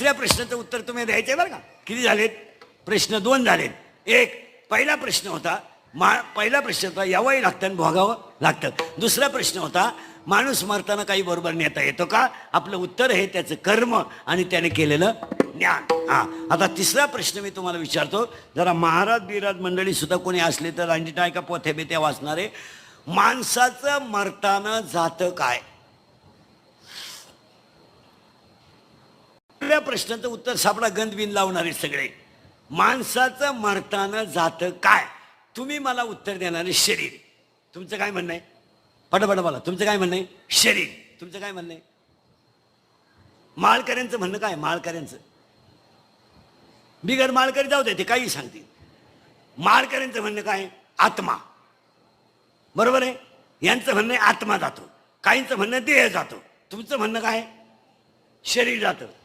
तिसऱ्या प्रश्नाचं उत्तर तुम्ही द्यायचे बरं का. किती झालेत प्रश्न? 2 झालेत. पहिला प्रश्न होता पहिला प्रश्न होता यावंही लागतं आणि भोगावं लागतं. दुसरा प्रश्न होता माणूस मरताना काही बरोबर नेता येतो का? आपलं उत्तर आहे त्याचं कर्म आणि त्याने केलेलं ज्ञान. आता तिसरा प्रश्न मी तुम्हाला विचारतो. जरा महाराज बिराज मंडळी सुद्धा कोणी असले तर आणि काय का पोथ्या बिथ्या वाचणारे. माणसाचं मरताना जातं काय? आपल्या प्रश्नाचं उत्तर सापडा. गंधबिन लावणारे सगळे. माणसाचं मरताना जातं काय? तुम्ही मला उत्तर देणारे शरीर. तुमचं काय म्हणणं आहे? पटापट बोला. तुमचं काय म्हणणं आहे? शरीर. तुमचं काय म्हणणं आहे? माळकऱ्यांचं म्हणणं काय? माळकऱ्यांचं बिगर माळकरी जाऊ दे, ते काही सांगतील. माळकऱ्यांचं म्हणणं काय? आत्मा. बरोबर आहे. यांचं म्हणणं आहे आत्मा जातो. काहींचं म्हणणं देह जातो. तुमचं म्हणणं काय? शरीर जातं.